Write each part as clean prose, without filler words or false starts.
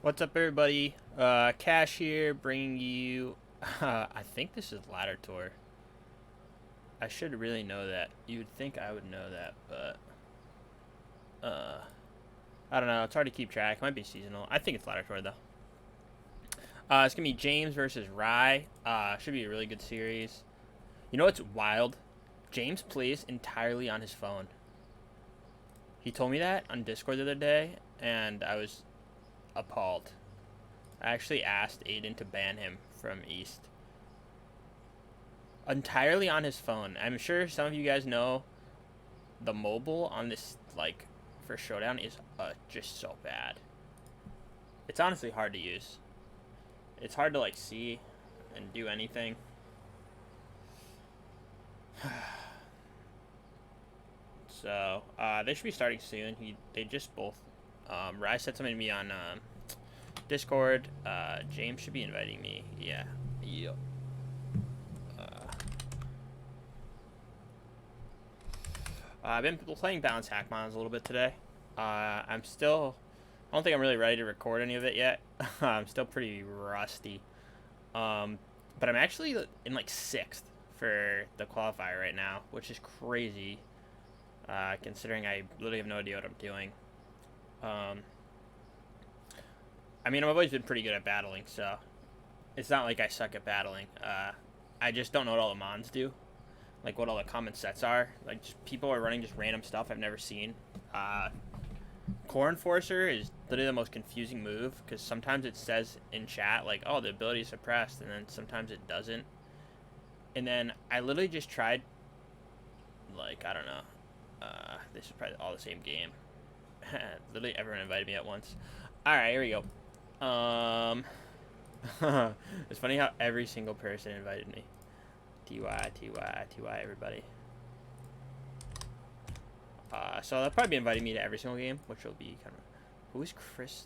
What's up, everybody? Cash here, bringing you. I think this is Ladder Tour. I should really know that. You would think I would know that, but I don't know. It's hard to keep track. It might be seasonal. I think it's Ladder Tour though. It's gonna be James versus Rye. Should be a really good series. You know what's wild? James plays entirely on his phone. He told me that on Discord the other day, and I was appalled. I actually asked Aiden to ban him from East. Entirely on his phone. I'm sure some of you guys know the mobile on this, like, for Showdown is just so bad. It's honestly hard to use. It's hard to, like, see and do anything. So, they should be starting soon. They just both, Rye said something to me on, Discord. James should be inviting me. Yeah. Yep. I've been playing Balance Hackmons a little bit today. I'm still. I don't think I'm really ready to record any of it yet. I'm still pretty rusty. But I'm actually in like sixth for the qualifier right now, which is crazy. Considering I literally have no idea what I'm doing. I mean, I've always been pretty good at battling, so it's not like I suck at battling. I just don't know what all the mons do, like what all the common sets are. Like, just people are running just random stuff I've never seen. Core Enforcer is literally the most confusing move because sometimes it says in chat like, "Oh, the ability is suppressed," and then sometimes it doesn't. And then I literally just tried, like, I don't know. This is probably all the same game. Literally everyone invited me at once. All right, here we go. It's funny how every single person invited me. TY, everybody. So they'll probably be inviting me to every single game, which will be kind of. Who is Chris?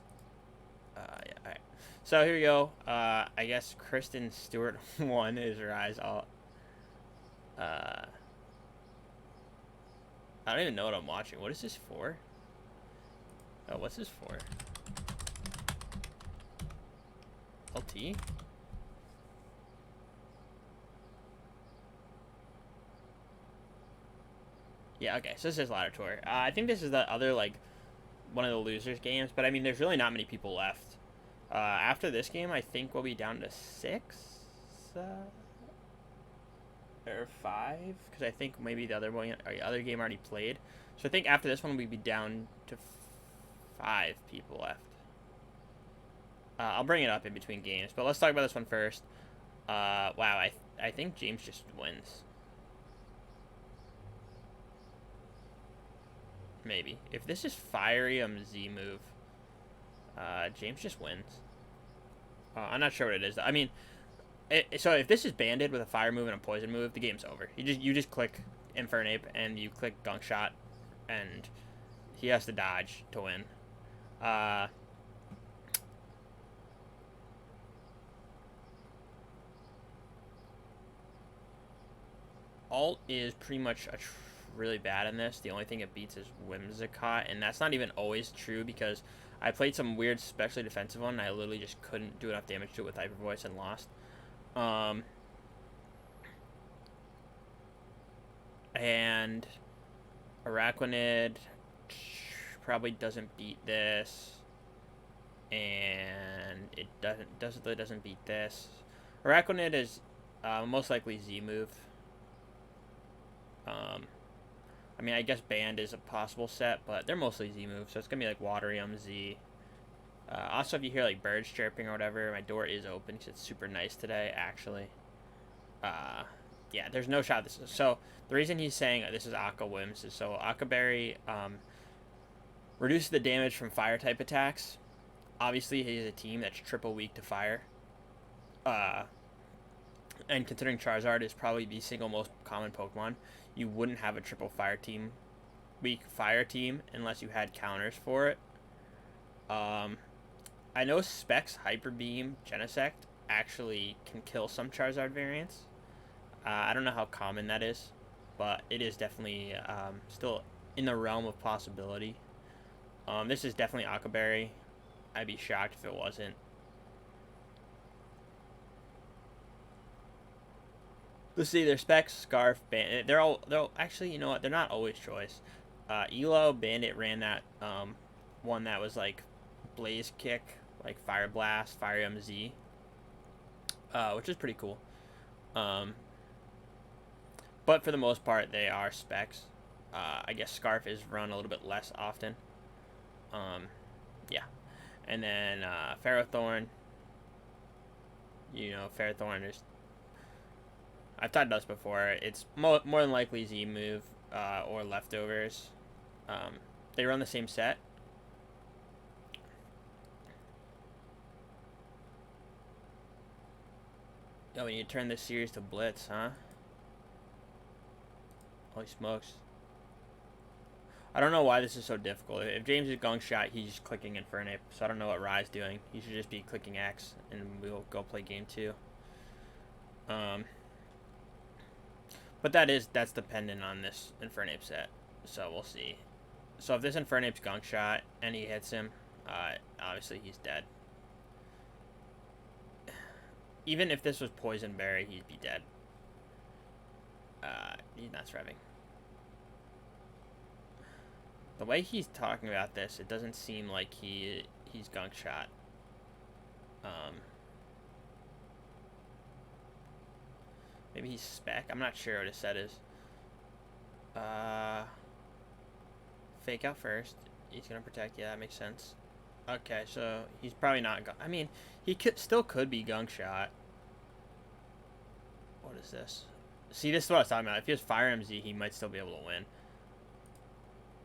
Yeah, alright. So here we go. I guess Kristen Stewart 1 is Rise. I don't even know what I'm watching. What is this for? Oh, what's this for? LT? Yeah, okay. So this is Ladder Tour. I think this is the other, like, one of the losers games, but I mean, there's really not many people left. After this game, I think we'll be down to 6? Or 5? Because I think maybe the other game already played. So I think after this one, we'd be down to 5 people left. I'll bring it up in between games, but let's talk about this one first. Wow, I think James just wins. Maybe. If this is Fiery Z move, James just wins. I'm not sure what it is. I mean, so if this is Banded with a fire move and a poison move, the game's over. You just click Infernape and you click Gunk Shot, and he has to dodge to win. Alt is pretty much really bad in this. The only thing it beats is Whimsicott, and that's not even always true because I played some weird specially defensive one and I literally just couldn't do enough damage to it with Hyper Voice and lost. And Araquanid probably doesn't beat this, and it doesn't beat this. Araquanid is most likely Z move. I mean, I guess Band is a possible set, but they're mostly Z moves, so it's gonna be like Waterium Z. Also, if you hear like birds chirping or whatever, my door is open because it's super nice today, actually. Yeah, there's no shot this is. So the reason he's saying this is Aqua Wims is so Aqua Berry reduces the damage from fire type attacks. Obviously, he has a team that's triple weak to fire. And considering Charizard is probably the single most common Pokemon, you wouldn't have a triple weak fire team unless you had counters for it. I know Specs Hyper Beam Genesect actually can kill some Charizard variants. I don't know how common that is, but it is definitely still in the realm of possibility. This is definitely Aqua Berry. I'd be shocked if it wasn't. Let's see, their specs, Scarf, Bandit. They're actually, you know what? They're not always choice. Elo, Bandit ran that one that was like Blaze Kick, like Fire Blast, Fire MZ, which is pretty cool. But for the most part, they are specs. I guess Scarf is run a little bit less often. Yeah. And then Ferrothorn. You know, Ferrothorn is. I've talked about this before. It's more than likely Z move or leftovers. They run the same set. Oh, when you turn this series to Blitz, huh? Holy smokes. I don't know why this is so difficult. If James is Gong Shot, he's just clicking Infernape. So I don't know what Rye's doing. He should just be clicking X, and we'll go play game 2. But that's dependent on this Infernape set. So we'll see. So if this Infernape's Gong Shot and he hits him, obviously he's dead. Even if this was Poison Berry, he'd be dead. He's not surviving. The way he's talking about this, it doesn't seem like he's Gunk Shot. Maybe he's Spec. I'm not sure what his set is. Fake out first. He's gonna protect. Yeah, that makes sense. Okay, so he's probably not. I mean, he still could be Gunk Shot. What is this? See, this is what I was talking about. If he has Fire MZ, he might still be able to win.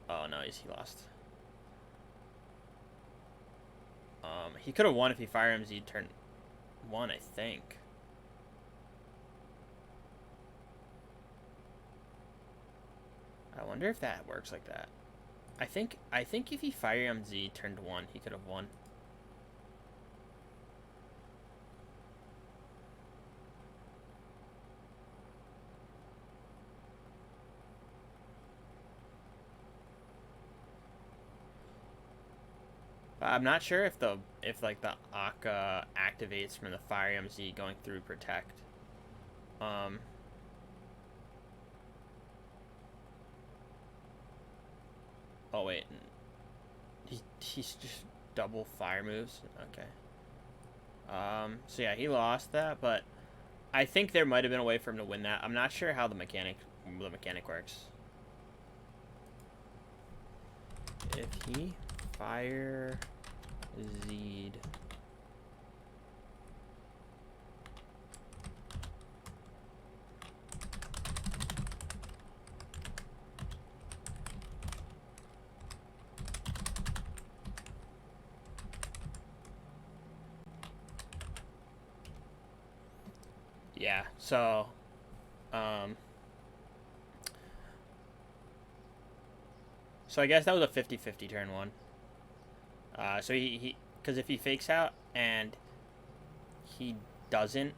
Oh no, he lost. He could have won if he Fire MZ turn 1, I think. I wonder if that works like that. I think if he Fire MZ turned 1, he could have won. I'm not sure if like the Akka activates from the Fire MZ going through Protect. Oh wait, he's just double fire moves. Okay. So yeah, he lost that, but I think there might have been a way for him to win that. I'm not sure how the mechanic works. If he Fire Z'd. Yeah, so so I guess that was a 50-50 turn 1. So because if he fakes out and he doesn't,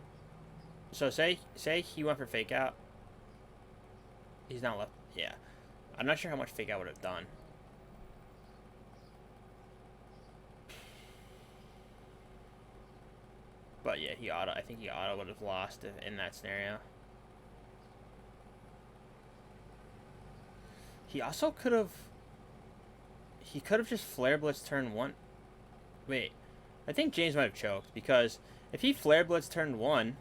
so say he went for fake out, he's not left. Yeah, I'm not sure how much fake out would have done. But yeah, I think he auto would have lost in that scenario. He also could have. He could have just Flare Blitz turn 1. Wait, I think James might have choked because if he Flare Blitz turned 1,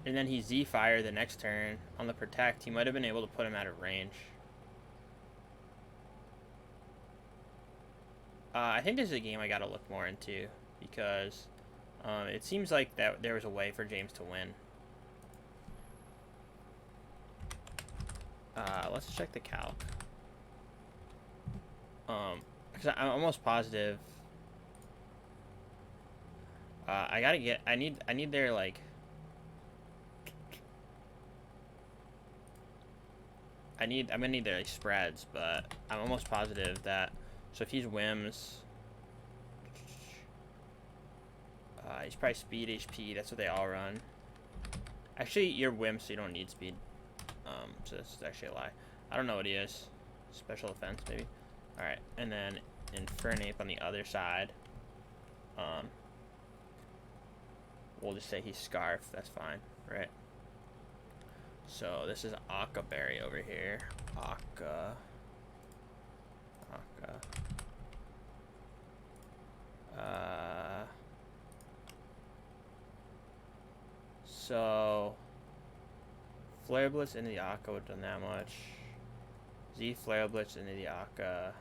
and then he Z Fire the next turn on the Protect, he might have been able to put him out of range. I think this is a game I gotta look more into because it seems like that there was a way for James to win. Let's check the calc. Because I'm almost positive. I need their like. I'm gonna need their like, spreads, but I'm almost positive that. So if he's Whims, he's probably Speed HP. That's what they all run. Actually, you're Whims, so you don't need Speed. So this is actually a lie. I don't know what he is. Special Defense, maybe. All right, and then Infernape on the other side. We'll just say he's Scarf. That's fine, right? So this is Occa Berry over here. Occa. So Flare Blitz into the Occa would have done that much. Z Flare Blitz into the Occa.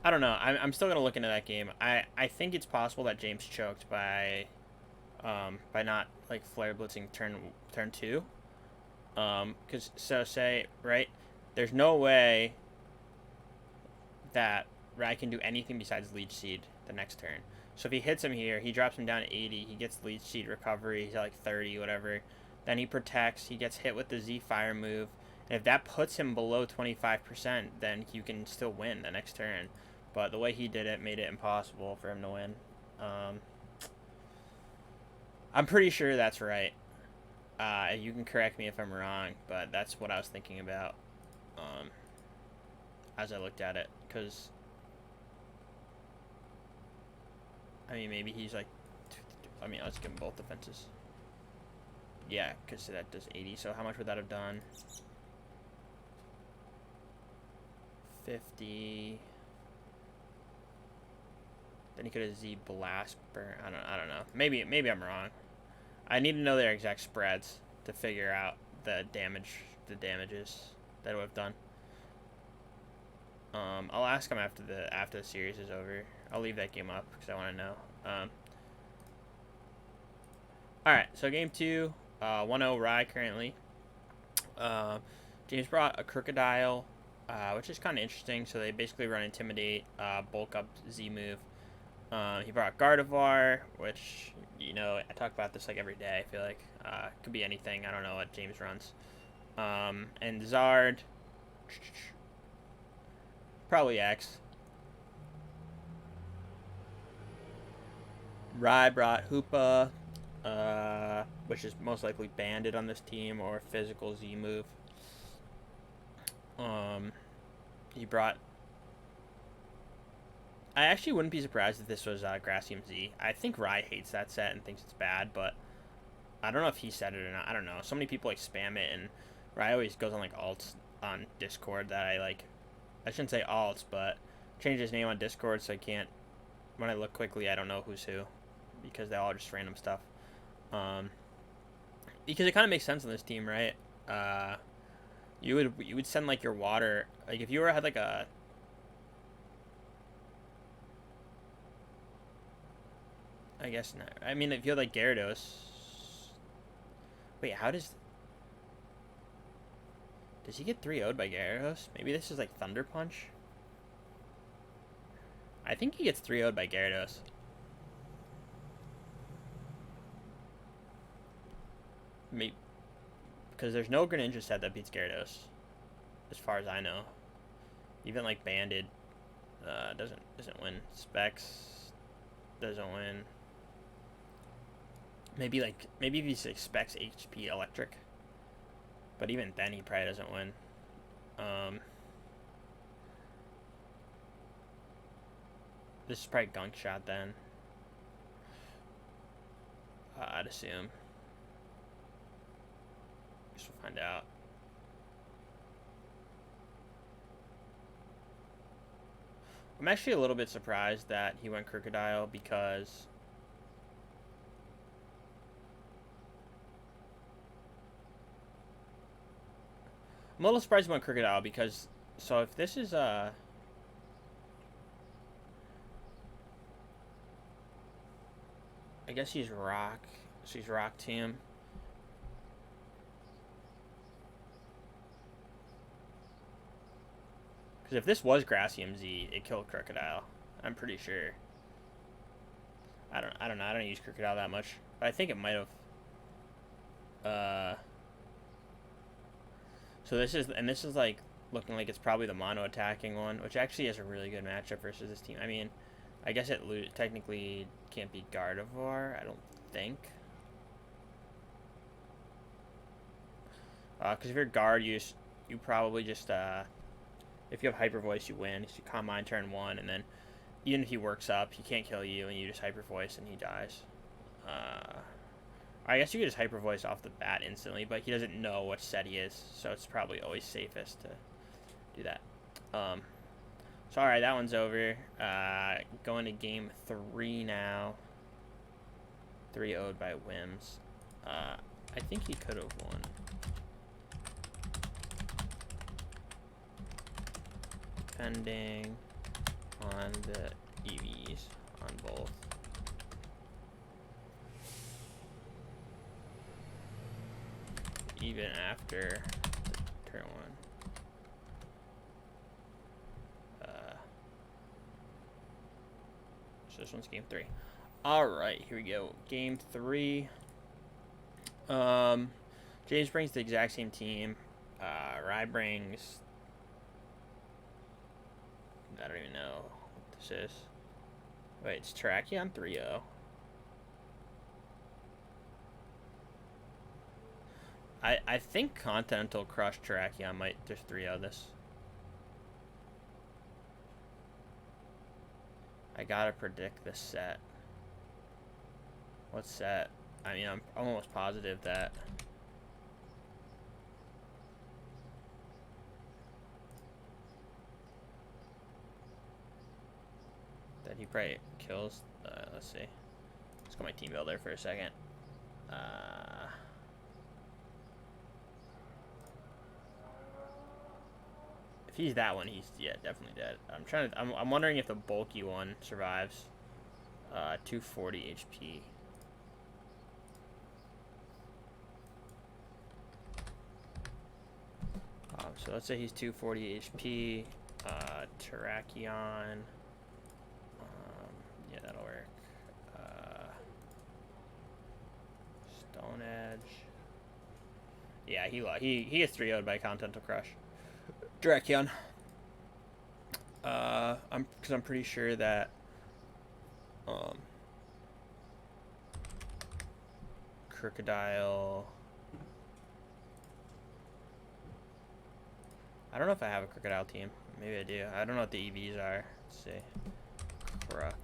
I don't know. I'm still gonna look into that game. I think it's possible that James choked by not like Flare Blitzing turn 2. Cause so say right, there's no way that Rai can do anything besides Leech Seed the next turn. So if he hits him here, he drops him down to 80. He gets Leech Seed recovery. He's at like 30, whatever. Then he protects. He gets hit with the Z Fire move. And if that puts him below 25%, then you can still win the next turn. But the way he did it made it impossible for him to win. I'm pretty sure that's right. You can correct me if I'm wrong, but that's what I was thinking about as I looked at it. Because, I mean, maybe he's like... I mean, let's give him both defenses. Yeah, because that does 80. So how much would that have done? 50... Then he could have Z Blast Burn. I don't know. Maybe I'm wrong. I need to know their exact spreads to figure out the damages that it would have done. I'll ask him after the series is over. I'll leave that game up because I want to know. All right, so game 2, 1-0 Rai currently. James brought a Crocodile, which is kind of interesting. So they basically run Intimidate, bulk up Z move. He brought Gardevoir, which, you know, I talk about this like every day, I feel like. Could be anything. I don't know what James runs. And Zard. Probably X. Rai brought Hoopa, which is most likely Banded on this team, or Physical Z move. He brought... I actually wouldn't be surprised if this was Gracium Z. I think Rai hates that set and thinks it's bad, but I don't know if he said it or not. I don't know. So many people like spam it, and Rai always goes on like alts on Discord that I like. I shouldn't say alts, but change his name on Discord so I can't. When I look quickly, I don't know who's who, because they all just random stuff. Because it kind of makes sense on this team, right? You would send like your water, like if you had like a... I guess not. I mean, if you had like Gyarados. Wait, how does he get 3-0'd by Gyarados? Maybe this is like Thunder Punch. I think he gets 3-0'd by Gyarados. Maybe because there's no Greninja set that beats Gyarados, as far as I know. Even like Banded doesn't win. Specs doesn't win. Maybe if he expects HP Electric, but even then he probably doesn't win. This is probably Gunk Shot then. I'd assume. Guess we'll find out. I'm actually a little bit surprised that he went Crocodile because I'm a little surprised he went Crocodile because so if this is I guess he's Rock. So he's Rock Team. Because if this was Gracium Z, it killed Crocodile. I'm pretty sure. I don't know. I don't use Crocodile that much, but I think it might have. So this is like looking like it's probably the mono attacking one, which actually is a really good matchup versus this team. I mean, I guess it technically can't be Gardevoir. I don't think. Because if you're guard, you just you probably just if you have Hyper Voice, you win. You Calm Mind turn 1, and then even if he works up, he can't kill you, and you just Hyper Voice and he dies. I guess you could just Hyper Voice off the bat instantly, but he doesn't know what set he is, so it's probably always safest to do that. So alright, that one's over. Going to game 3 now. 3-0'd by Wims. I think he could have won. Depending on the EVs on both. Even after turn 1. So this one's game 3. Alright, here we go. Game 3. James brings the exact same team. Rye brings... I don't even know what this is. Wait, it's Terrakion 3-0. I think Continental Crush Terrakion might just 3-0 this. I gotta predict this set. What set? I mean, I'm almost positive that... that he probably kills... let's see. Let's go my team builder for a second. If he's that one, he's definitely dead. I'm wondering if the bulky one survives. 240 HP. So let's say he's 240 HP. Terrakion. Yeah, that'll work. Stone Edge. Yeah, he gets 3-0'd by Continental Crush. Terrakion. Because I'm pretty sure that Crocodile. I don't know if I have a Crocodile team. Maybe I do. I don't know what the EVs are. Let's see. Croc.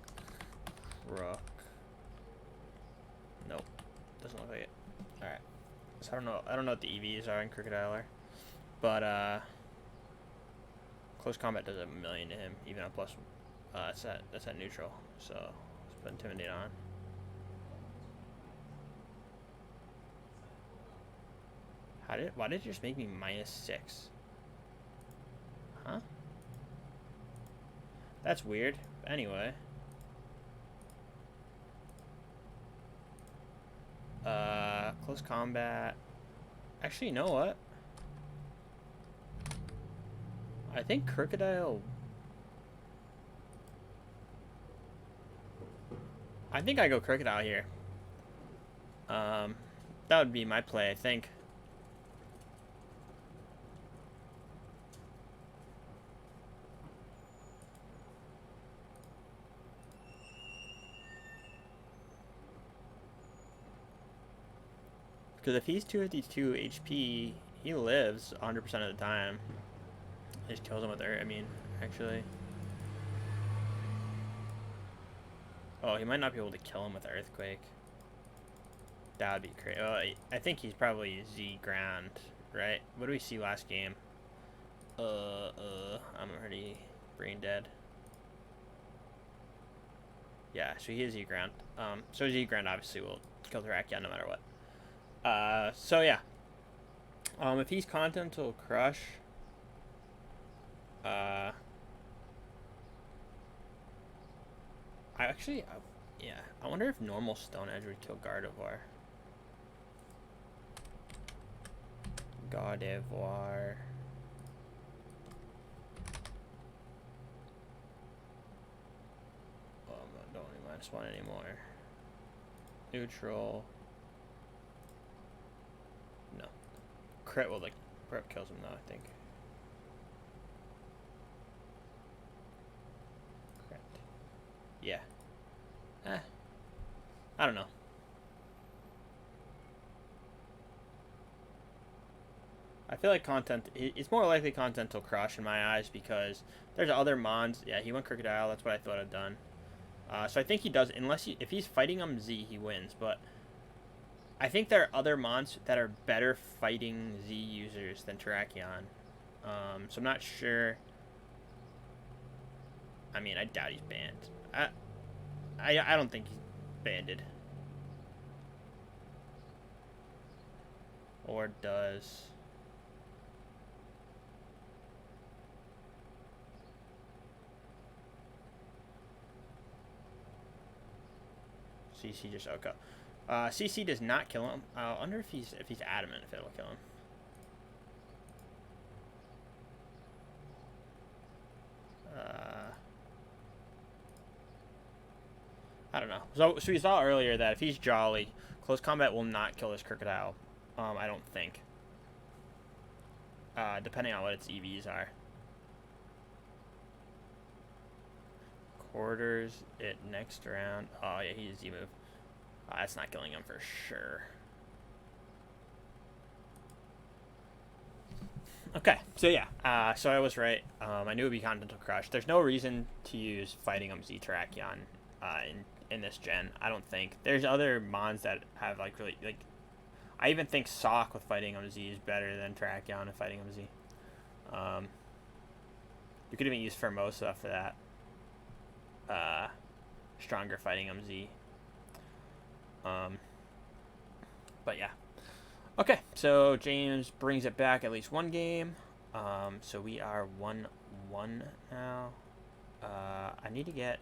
Nope. Doesn't look like it. Alright. So I don't know what the EVs are in Crocodile are. But Close Combat does 1,000,000 to him, even on plus. That's at neutral. So let's put Intimidate on. Why did it just make me -6? Huh? That's weird. Anyway. Close Combat. Actually, you know what? I think Crocodile... I think I go Crocodile here. That would be my play, I think. Because if he's 252 HP, he lives 100% of the time. He just kills him with Earth. I mean, actually. Oh, he might not be able to kill him with Earthquake. That would be crazy. Well, I think he's probably Z ground, right? What do we see last game? I'm already brain dead. Yeah, so he is Z ground. So Z ground obviously will kill Terrakion no matter what. So yeah. If he's Continental Crush, I wonder if normal Stone Edge would kill Gardevoir. Gardevoir. Oh, I'm not only -1 anymore. Neutral. No. Crit will crit kills him though, I think. Crit. Yeah. I don't know. I feel like content. It's more likely content will crush in my eyes because there's other mons. Yeah, he went Crocodile. That's what I thought I'd done. So I think he does. If he's fighting him Z, he wins. But I think there are other mons that are better fighting Z users than Terrakion. So I'm not sure. I mean, I doubt he's banned. I don't think he's banded. Or does... CC just okay. CC does not kill him. I wonder if he's adamant if it'll kill him. I don't know. So we saw earlier that if he's Jolly, close combat will not kill this Crocodile. I don't think. Depending on what its EVs are. Quarters it next round. Oh yeah, he's Z move. That's not killing him for sure. Okay, so yeah, so I was right. I knew it would be Continental Crush. There's no reason to use Fighting Z Terrakion in this gen. I don't think. There's other mons that have like really like. I even think Sock with Fighting Z is better than Terrakion and Fighting Z. You could even use Formosa for that. Stronger Fighting Z. But yeah. Okay, so James brings it back at least one game. So we are 1-1 now. I need to get...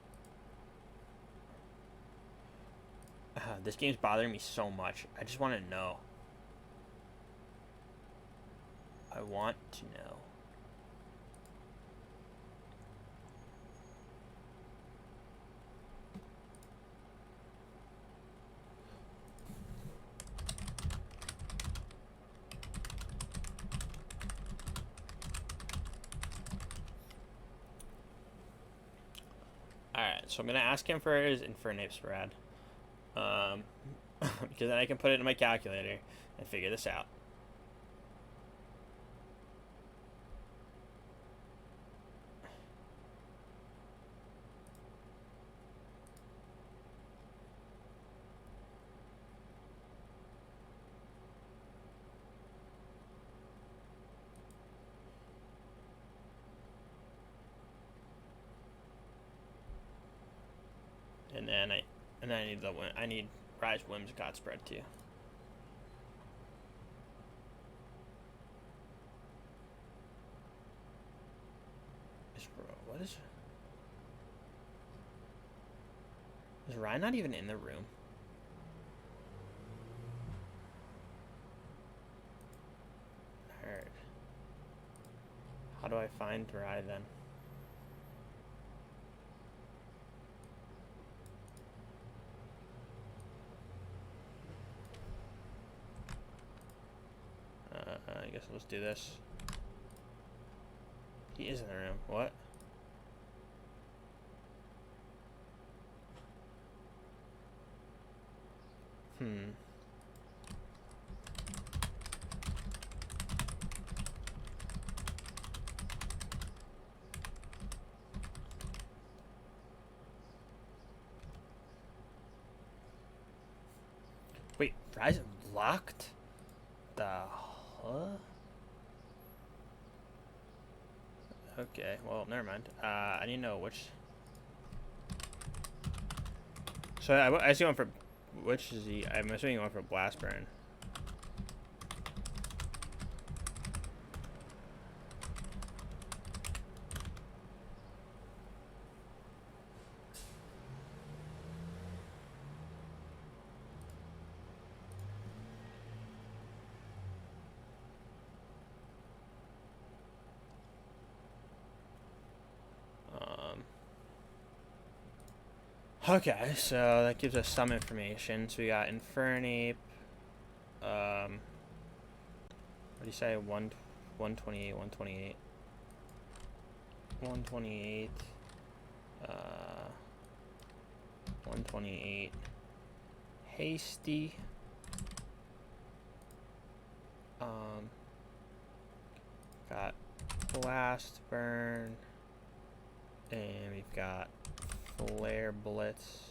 this game's bothering me so much. I just want to know. I want to know. Alright, so I'm going to ask him for his Infernape spread. Because then I can put it in my calculator and figure this out. And then I need Rise Whimsicott spread too. What is Ryan not even in the room? Heard. How do I find Ryan then? I guess let's do this. He is in the room. What? Wait, Verizon locked? The huh? Okay, well, never mind. I need to know which. So I assume one for which is he? I'm assuming one for Blast Burn. Okay, so that gives us some information. So we got Infernape. What do you say? 128, 128. 128. 128. Hasty. got Blast Burn, and we've got Flare Blitz.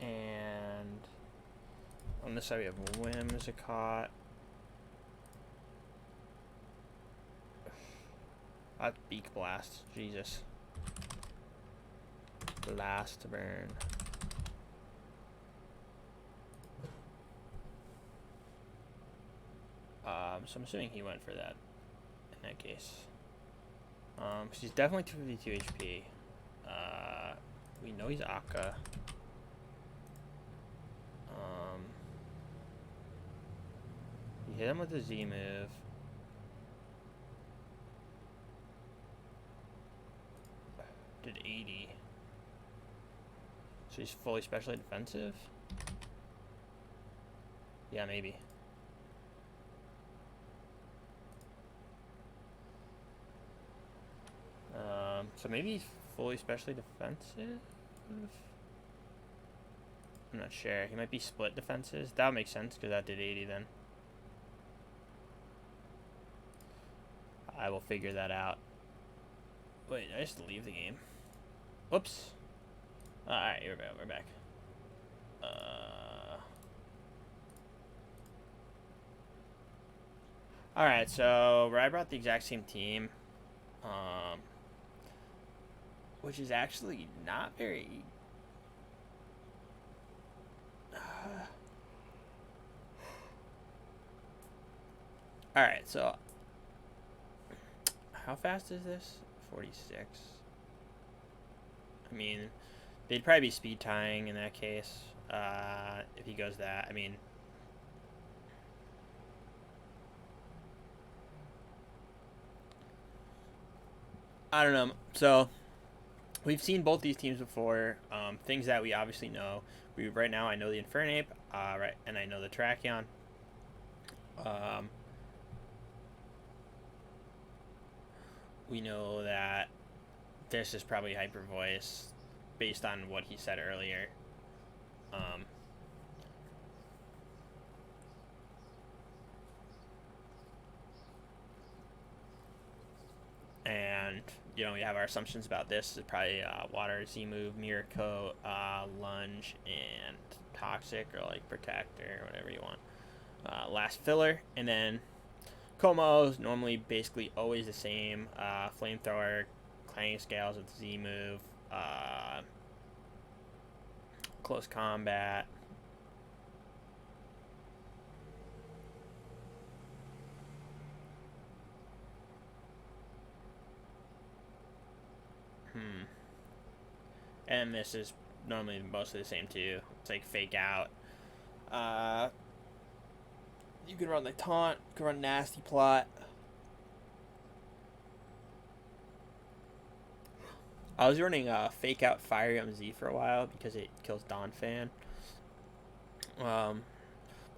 And on this side we have Whimsicott. Beak Blast, Jesus. Blast Burn. So I'm assuming he went for that in that case. Because he's definitely 252 HP. We know he's Akka. You hit him with the Z move. Did 80. So he's fully specially defensive? Yeah, maybe. So maybe he's fully specially defensive? I'm not sure. He might be split defenses. That would make sense because that did 80 then. I will figure that out. Wait, I just leave the game. Whoops. Alright, we're back. Alright, so I brought the exact same team. Which is actually not very... Alright, so... How fast is this? 46. I mean, they'd probably be speed tying in that case. If he goes that, I mean... I don't know. So, we've seen both these teams before. Things that we obviously know. Right now, I know the Infernape, right, and I know the Tracheon. We know that this is probably Hyper Voice, based on what he said earlier. And, you know, we have our assumptions about this. It's probably Water, Z-Move, Mirror Coat, Lunge, and Toxic, or like Protect, or whatever you want. Last filler, and then Como's normally basically always the same. Flamethrower, Clanging Scales with Z-Move, Close Combat. And this is normally mostly the same too. It's like Fake Out. You can run the Taunt, you can run Nasty Plot. I was running Fake Out Fire MZ for a while because it kills Donphan. But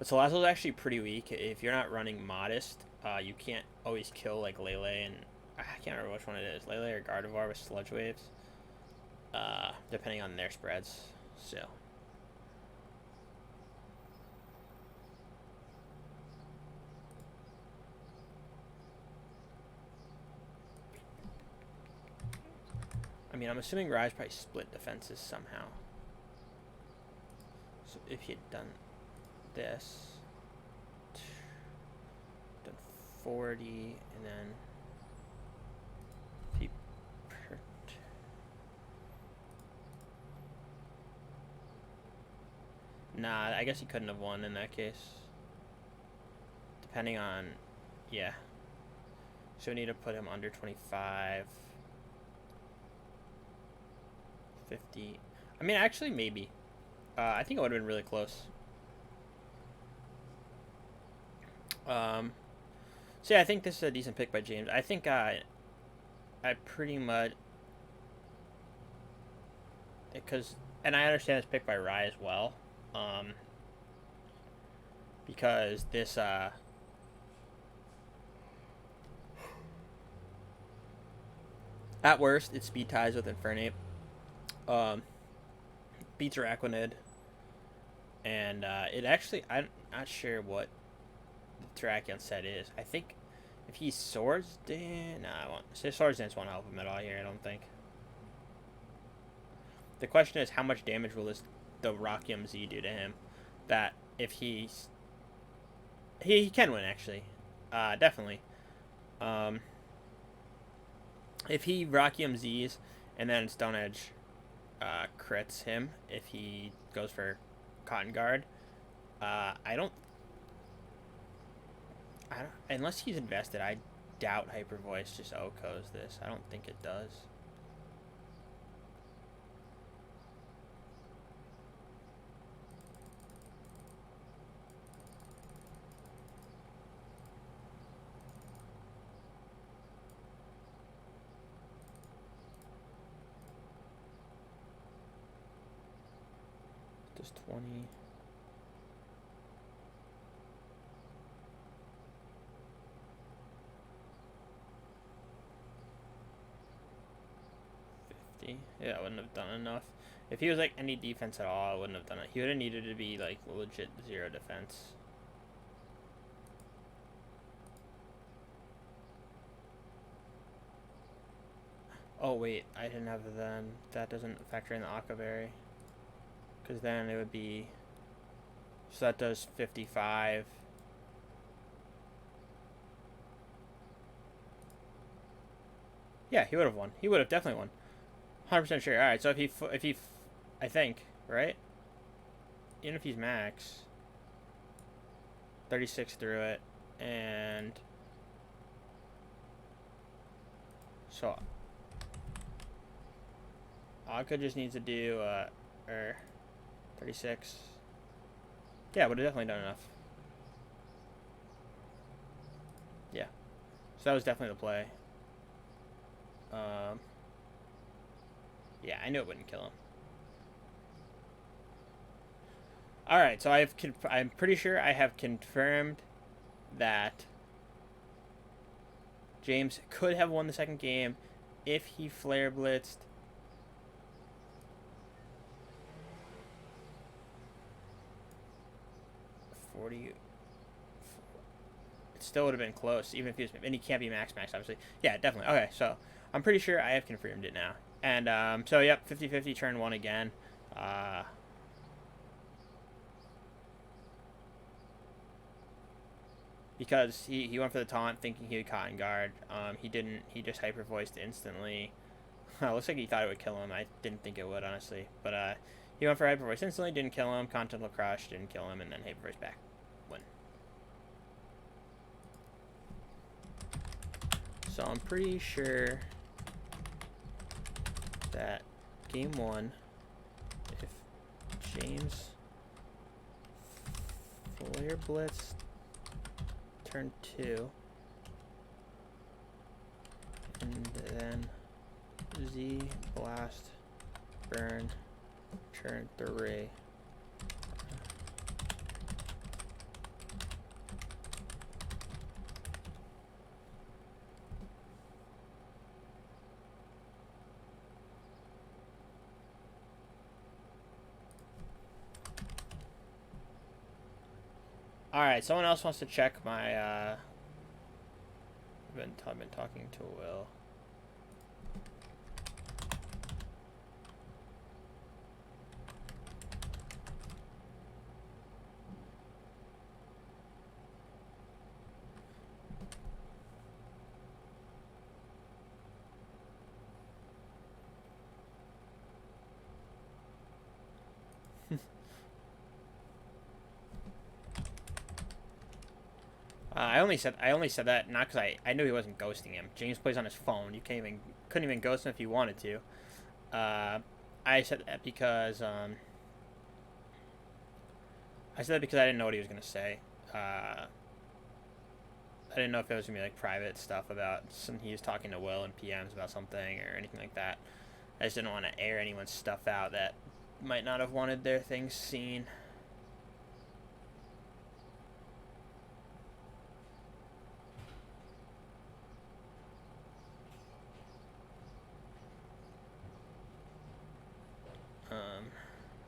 Salazzle's actually pretty weak. If you're not running Modest, you can't always kill like Lele and... I can't remember which one it is. Lele or Gardevoir with Sludge Waves. Depending on their spreads. So... I mean, I'm assuming Rise probably split defenses somehow. So if he had done this, done 40, and then he nah, I guess he couldn't have won in that case. Depending on, yeah. So we need to put him under 25. 50. I mean, actually, maybe. I think it would have been really close. So yeah, I think this is a decent pick by James. I think I pretty much, because, and I understand this pick by Rye as well. Because this at worst it speed ties with Infernape. Beats Araquanid. And it actually, I'm not sure what the Terrakion set is. I think if he Swords Dance, nah, I won't. Swords Dance won't help him at all here, I don't think. The question is, how much damage will the Rockium Z do to him? That if he can win actually, definitely. Um, if he Rockium Z's and then Stone Edge crits him, if he goes for Cotton Guard, I don't, unless he's invested, I doubt Hyper Voice just OHKOs this. I don't think it does. Just 20. Yeah, I wouldn't have done enough. If he was like any defense at all, I wouldn't have done it. He would have needed to be like legit 0 defense. Oh wait, I didn't have then. That doesn't factor in the Akaberry. Because then it would be. So that does 55. Yeah, he would have won. He would have definitely won. 100% sure. Alright, so if he, I think, right? Even if he's max. 36 through it. And. So. Akka just needs to do, 36. Yeah, would have definitely done enough. Yeah. So that was definitely the play. Yeah, I knew it wouldn't kill him. Alright, so I'm pretty sure I have confirmed that James could have won the second game if he Flare Blitzed. It still would have been close, even if he was. And he can't be max, obviously. Yeah, definitely. Okay, so I'm pretty sure I have confirmed it now. And so, yep, 50-50, turn 1 again. Because he went for the taunt thinking he would Cotton Guard. He didn't. He just Hyper Voiced instantly. Looks like he thought it would kill him. I didn't think it would, honestly. But he went for Hyper Voice instantly, didn't kill him. Continental Crush didn't kill him, and then Hyper Voice back. Win. So I'm pretty sure that game 1, if James Flare Blitz turn 2, and then Z Blast Burn turn 3. Alright, someone else wants to check my, I've been talking to Will. I only said that not because I knew he wasn't ghosting him. James plays on his phone. You couldn't even ghost him if you wanted to. I said that because I didn't know what he was gonna say. I didn't know if it was gonna be like private stuff about he was talking to Will and PMs about something or anything like that. I just didn't want to air anyone's stuff out that might not have wanted their things seen.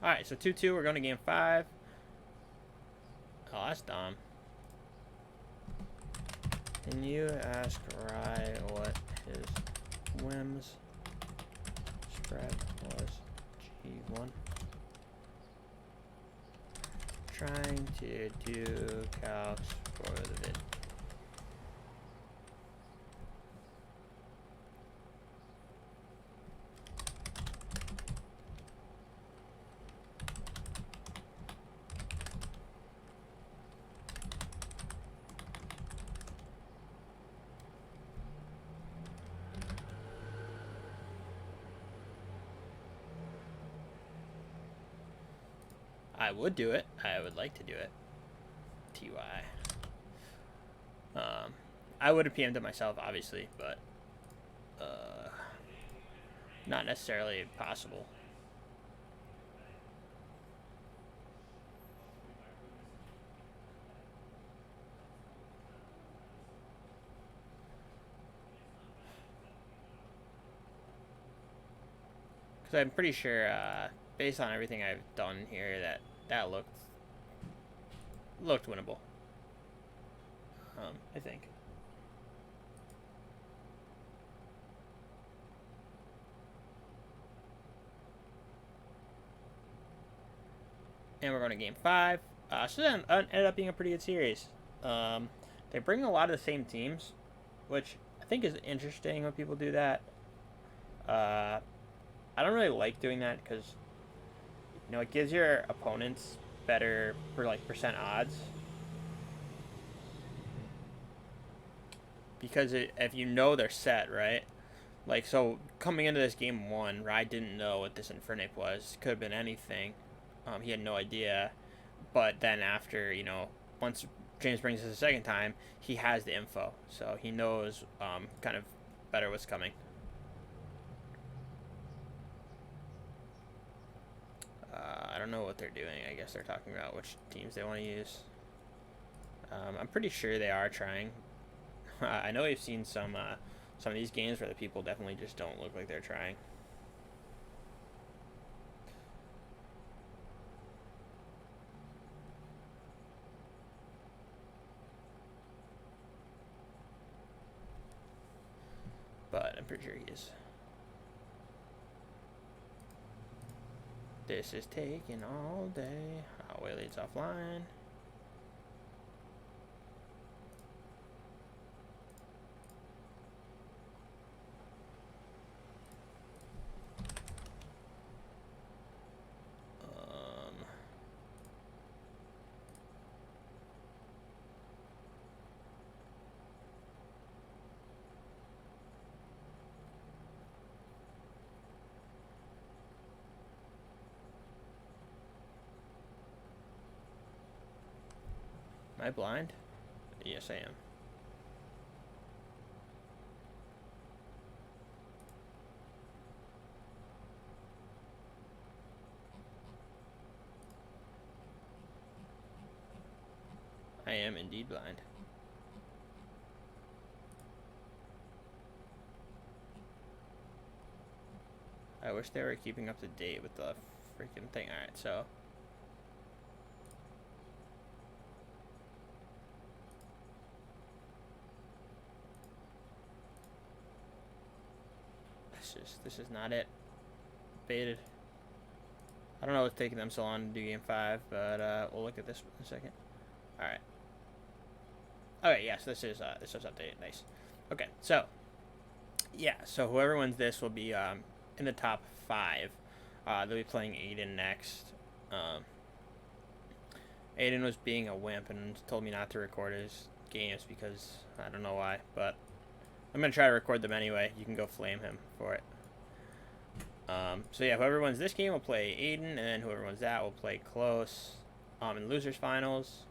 Alright, so 2-2, we're going to game 5. that's dumb. Can you ask Rye what his whims spread was? G1. Trying to do calcs for the vid. I would do it. I would like to do it. TY. I would have PM'd it myself, obviously, but not necessarily possible. Because I'm pretty sure, based on everything I've done here, that looked winnable. I think. And we're going to game 5. So that ended up being a pretty good series. They bring a lot of the same teams, which I think is interesting when people do that. I don't really like doing that because, it gives your opponents better for like percent odds. Because if you know they're set, right? Like, so coming into this game 1, Rye didn't know what this Infernape was. Could have been anything. He had no idea. But then after, once James brings it the second time, he has the info. So he knows kind of better what's coming. I don't know what they're doing. I guess they're talking about which teams they want to use. I'm pretty sure they are trying. I know we've seen some of these games where the people definitely just don't look like they're trying. But I'm pretty sure he is. This is taking all day. Oh, wait, it's offline. Am I blind? Yes, I am. I am indeed blind. I wish they were keeping up to date with the freaking thing. Alright, so this is not it. Baited. I don't know what's taking them so long to do game 5, but we'll look at this in a second. Alright. Okay, yes, this is updated. Nice. Okay, so yeah, so whoever wins this will be in the top 5. They'll be playing Aiden next. Aiden was being a wimp and told me not to record his games because I don't know why, but I'm going to try to record them anyway. You can go flame him for it. So yeah, whoever wins this game will play Aiden, and then whoever wins that will play Close in losers finals.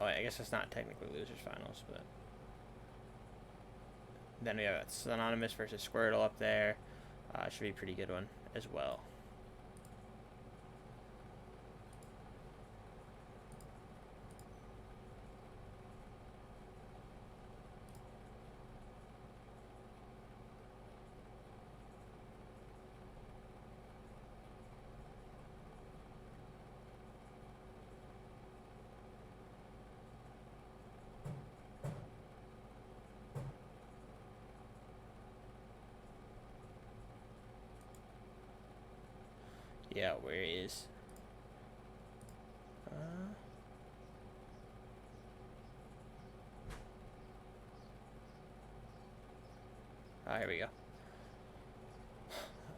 Oh, I guess it's not technically losers finals, but then we have Synonymous versus Squirtle up there. Should be a pretty good one as well. Yeah, where is? Oh, here we go.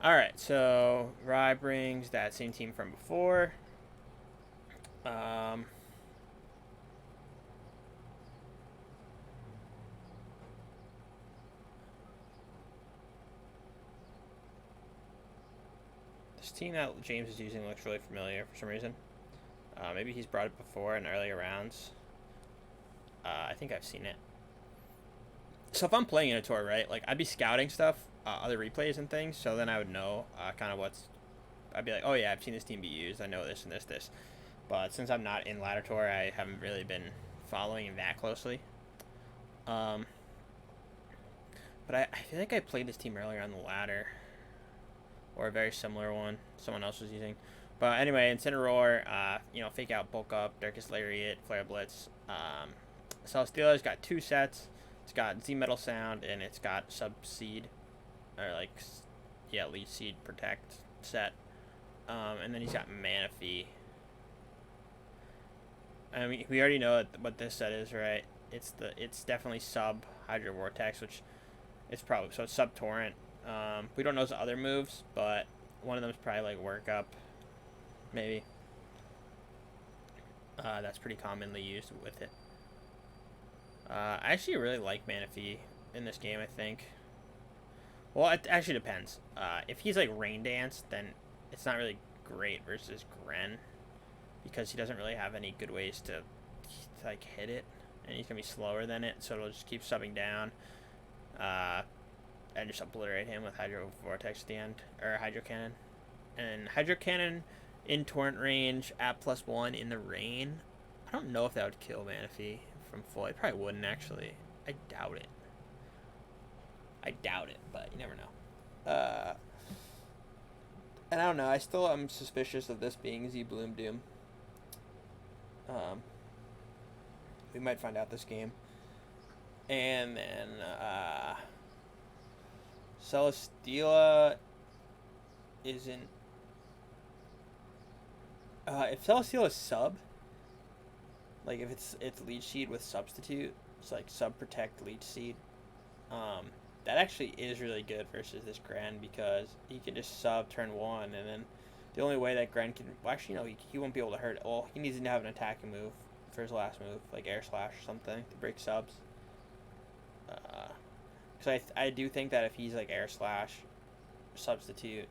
Alright, so Rye brings that same team from before. Um, this team that James is using looks really familiar for some reason. Maybe he's brought it before in earlier rounds. I think I've seen it. So if I'm playing in a tour, right, like I'd be scouting stuff, other replays and things, so then I would know kind of what's. I'd be like, oh yeah, I've seen this team be used. I know this and this. But since I'm not in ladder tour, I haven't really been following that closely. But I feel like I played this team earlier on the ladder, or a very similar one someone else was using. But anyway, Incineroar, fake out, bulk up, Darkest Lariat, Flare Blitz. Celesteela's got 2 sets. It's got Z Metal Sound and it's got Sub Seed, or Leech Seed Protect set. And then he's got Manaphy. I mean, we already know what this set is, right? It's definitely Sub Hydro Vortex, which it's probably so it's Sub Torrent. We don't know his other moves, but one of them is probably like Work Up, maybe. That's pretty commonly used with it. I actually really like Manaphy in this game, I think. Well, it actually depends. If he's like Rain Dance, then it's not really great versus Gren, because he doesn't really have any good ways to like hit it, and he's gonna be slower than it, so it'll just keep subbing down. And just obliterate him with Hydro Vortex at the end, or Hydro Cannon. And Hydro Cannon in Torrent range at +1 in the rain. I don't know if that would kill Manaphy from full. It probably wouldn't, actually. I doubt it. But you never know. And I don't know. I still am suspicious of this being Z Bloom Doom. We might find out this game. And then Celesteela isn't. If Celesteela is sub, like if it's Leech Seed with Substitute, it's like Sub Protect Leech Seed. That actually is really good versus this Gren, because he can just sub turn 1, and then the only way that Gren can. Well, actually, no, he won't be able to hurt it. Well, he needs to have an attacking move for his last move, like Air Slash or something, to break subs. Because I do think that if he's like Air Slash, Substitute,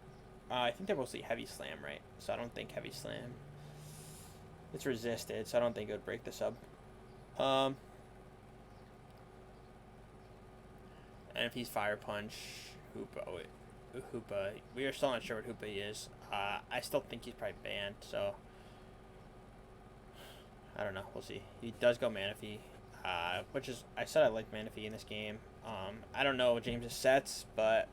I think they're mostly Heavy Slam, right? So I don't think Heavy Slam. It's resisted, so I don't think it would break the sub. And if he's Fire Punch, Hoopa, we are still not sure what Hoopa is. I still think he's probably banned, so I don't know. We'll see. He does go Manaphy, which is, I said I like Manaphy in this game. I don't know James's sets, but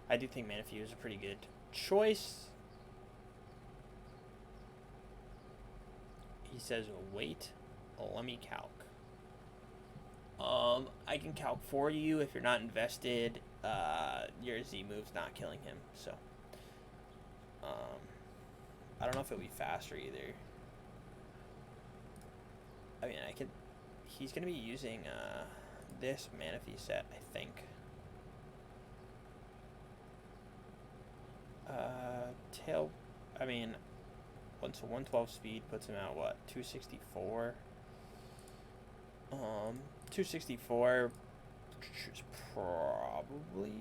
I do think Manaphy is a pretty good choice. He says, wait, let me calc. I can calc for you if you're not invested. Your Z move's not killing him, so. I don't know if it'll be faster either. I mean, he's gonna be using, this Manaphy set, I think. I mean, so 112 speed puts him at what, 264? 264 is probably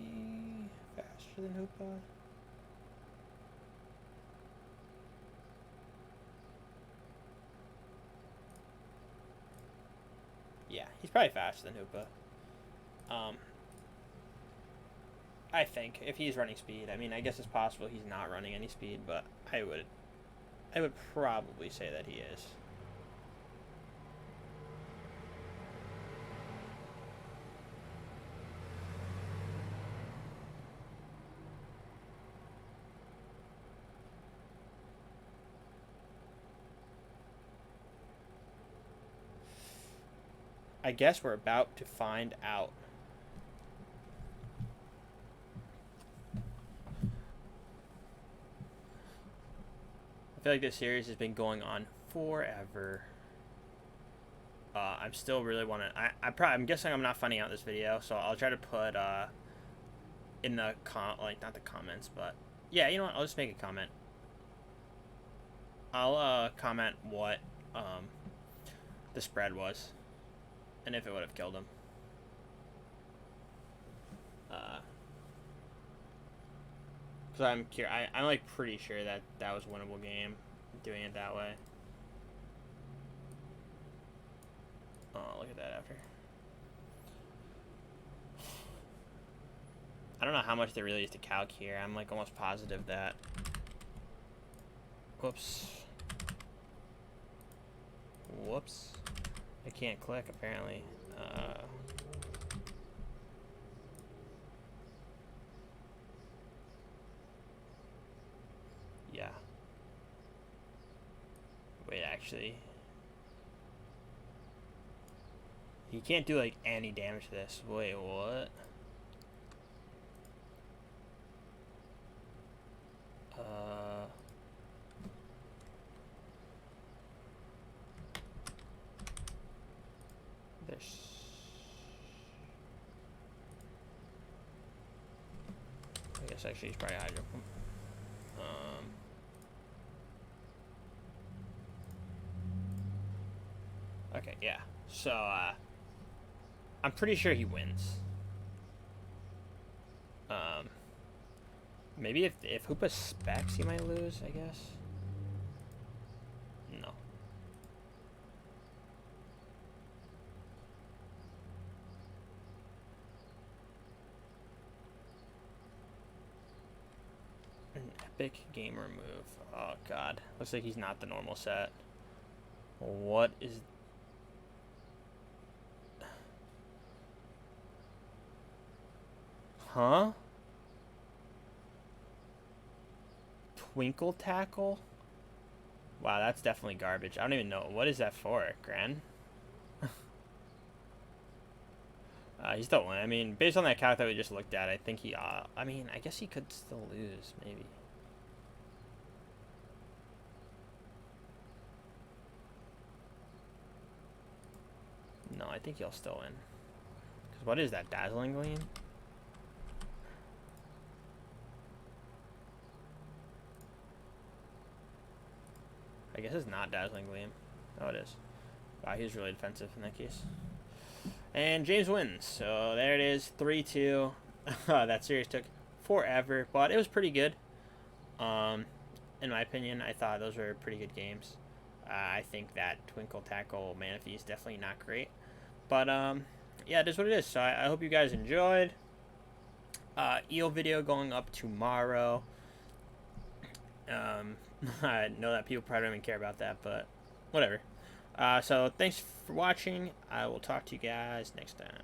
faster than Hoopa. Yeah, he's probably faster than Hoopa. I think, if he's running speed. I mean, I guess it's possible he's not running any speed, but I would probably say that he is. I guess we're about to find out. feel like this series has been going on forever. I'm still really want to. I'm guessing I'm not finding out this video, so I'll try to put in the not the comments, but yeah, you know what? I'll just make a comment. I'll comment what the spread was, and if it would have killed him. So I'm curious. I'm like pretty sure that that was a winnable game, doing it that way. Oh, look at that after. I don't know how much there really is to calc here. I'm like almost positive that. Whoops. Whoops. I can't click apparently. Yeah. Wait, actually. He can't do like any damage to this. Wait, what? There's. I guess actually he's probably Hydro. Okay, yeah. So, I'm pretty sure he wins. Maybe if Hoopa specs, he might lose, I guess. No. An epic gamer move. Oh, God. Looks like he's not the normal set. What is... Huh? Twinkle Tackle? Wow, that's definitely garbage. I don't even know. What is that for, Gran? He still won. I mean, based on that calc that we just looked at, I think he... I mean, I guess he could still lose, maybe. No, I think he'll still win. Because what is that, Dazzling Gleam? I guess it's not Dazzling Gleam. Oh, it is. Wow, he was really defensive in that case. And James wins. So there it is, 3-2. That series took forever, but it was pretty good. In my opinion, I thought those were pretty good games. I think that Twinkle Tackle Manaphy is definitely not great. But, yeah, it is what it is. So I hope you guys enjoyed. Eel video going up tomorrow. I know that people probably don't even care about that, but whatever. So thanks for watching. I will talk to you guys next time.